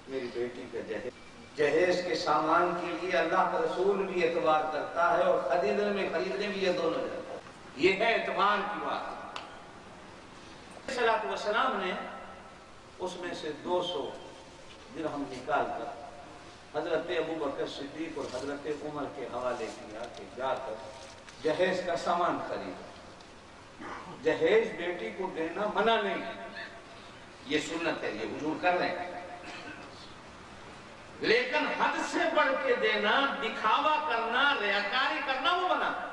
میری بیٹی کا جہیز کے سامان کے لیے اللہ کا رسول بھی اعتبار کرتا ہے اور خریدنے بھی یہ دونوں جاتا ہے. یہ ہے اعتبار کی بات. صلی وسلام نے اس میں سے 200 درہم نکال کر حضرت ابوبکر صدیق اور حضرت عمر کے حوالے کیا کہ جا کر جہیز کا سامان خریدو. جہیز بیٹی کو دینا منع نہیں ہے، یہ سنت ہے، یہ حضور کر رہے ہیں، لیکن حد سے بڑھ کے دینا، دکھاوا کرنا، ریاکاری کرنا وہ منع ہے،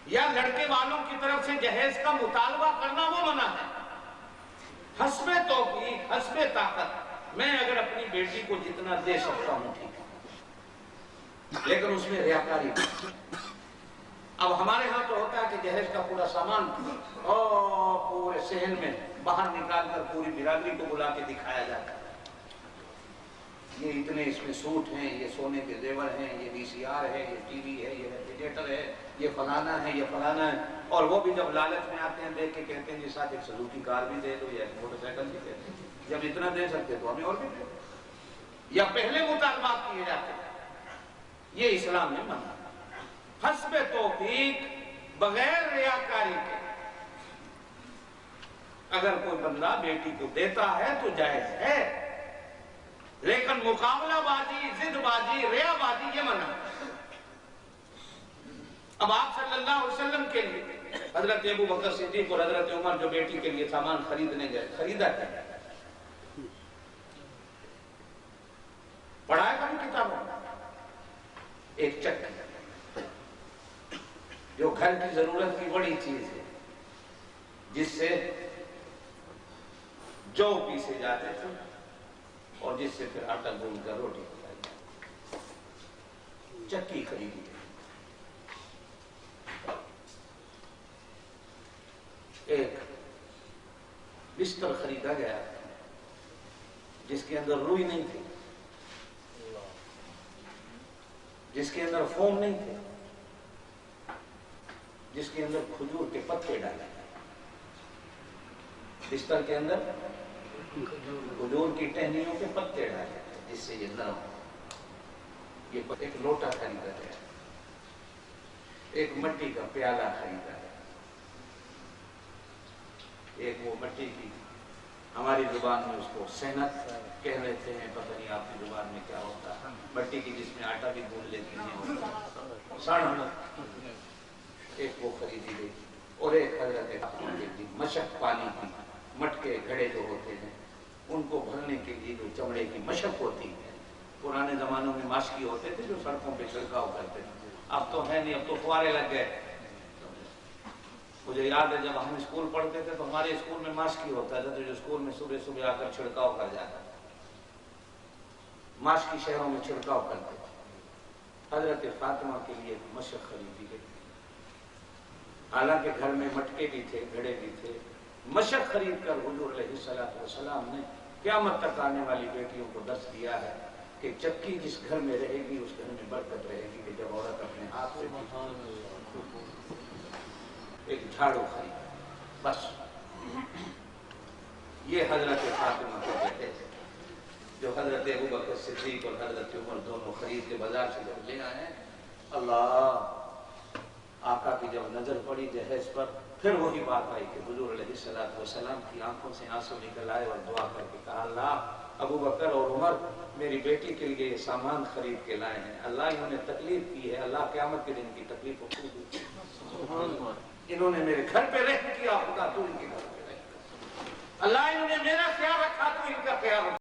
یا لڑکے والوں کی طرف سے جہیز کا مطالبہ کرنا وہ منع ہے. حسب توفیق، حسب طاقت میں اگر اپنی بیٹی کو جتنا دے سکتا ہوں ٹھیک ہے، لیکن اس میں ریاکاری نہیں. اب ہمارے ہاں تو ہوتا ہے کہ جہیز کا پورا سامان اور پورے صحن میں باہر نکال کر پوری برادری کو بلا کے دکھایا جاتا ہے. یہ اتنے اس میں سوٹ ہیں، یہ سونے کے زیور ہیں، یہ VCR ہے، یہ ٹی وی ہے، یہ ریفریجریٹر ہے، یہ فلانا ہے، یہ فلانا ہے. اور وہ بھی جب لالچ میں آتے ہیں دیکھ کے کہتے ہیں جی ساتھ ایک سزوکی کار بھی دے دو یا ایک موٹر سائیکل بھی دے دو. جب اتنا دے سکتے تو ہمیں اور بھی دے دو. یا پہلے مطالبات کیے جاتے ہیں. یہ اسلام میں منع. حسب توفیق، بغیر ریاکاری کے اگر کوئی بندہ بیٹی کو دیتا ہے تو جائز ہے، لیکن مقابلہ بازی، ضد بازی، ریا بازی یہ منع. اب آپ صلی اللہ علیہ وسلم کے لیے حضرت ابوبکر صدیق اور حضرت عمر جو بیٹی کے لیے سامان خریدنے گئے، خریدا کیا؟ پڑھا ہے کبھی کتابوں میں؟ ایک چکی جو گھر کی ضرورت کی بڑی چیز ہے، جس سے جو پیسے جاتے تھے اور جس سے پھر آٹا گوندھ کر روٹی پکائی جاتی. چکی خریدی گئی. ایک بستر خریدا گیا جس کے اندر روئی نہیں تھی، جس کے اندر فوم نہیں تھے، جس کے اندر کھجور کے پتے ڈالے گئے. بستر کے اندر کھجور کی ٹہنیوں کے پتے ڈالے گئے جس سے یہ نرم ہو. یہ ایک لوٹا خریدا گیا، ایک مٹی کا پیالہ خریدا گیا، ایک وہ مٹی کی، ہماری زبان میں اس کو سینت کہہ لیتے ہیں، پتہ نہیں آپ کی زبان میں کیا ہوتا ہے، مٹی کی جس میں آٹا بھی گوندھ لیتی ہیں، ساڑھن، ایک وہ خریدی گئی. اور ایک حضرت مشق پانی کی مٹکے گھڑے جو ہوتے ہیں ان کو بھرنے کے لیے جو چمڑے کی مشق ہوتی ہے. پرانے زمانوں میں ماشکی ہوتے تھے جو سڑکوں پہ چھڑکاؤ کرتے تھے، اب تو ہے نہیں، اب تو فوارے لگ گئے. مجھے یاد ہے جب ہم اسکول پڑھتے تھے تو ہمارے اسکول میں ماشکی ہوتا تھا، تو جو اسکول میں صبح صبح آ کر چھڑکاؤ کر جاتا تھا. ماشکی شہروں میں چھڑکاؤ کرتے تھے. حضرت فاطمہ کے لیے مشق خریدی گئی، حالانکہ گھر میں مٹکے بھی تھے، گھڑے بھی تھے. مشق خرید کر حضور علیہ السلام نے قیامت تک آنے والی بیٹیوں کو درس دیا ہے کہ چکی جس گھر میں رہے گی اس گھر میں برکت رہے گی. کہ جب عورت اپنے ہاتھ سے ایک جھاڑو خریدا، بس. یہ حضرت فاطمہ کو کہتے تھے جو حضرت ابوبکر صدیق اور حضرت عمر دونوں خرید کے بازار سے جب لے آئے. اللہ، آقا کی جب نظر پڑی جہیز پر، پھر وہی بات آئی کہ حضور علیہ السلام کی آنکھوں سے آنسو نکل آئے اور دعا کر کے کہا اللہ، ابوبکر اور عمر میری بیٹی کے لیے یہ سامان خرید کے لائے ہیں، اللہ انہوں نے تکلیف کی ہے، اللہ قیامت کے دن کی تکلیف کو انہوں نے میرے گھر پہ رہ کیا، خدا تو ان کے گھر پہ رہ. اللہ انہوں نے میرا خیال رکھا تو ان کا خیال رکھا.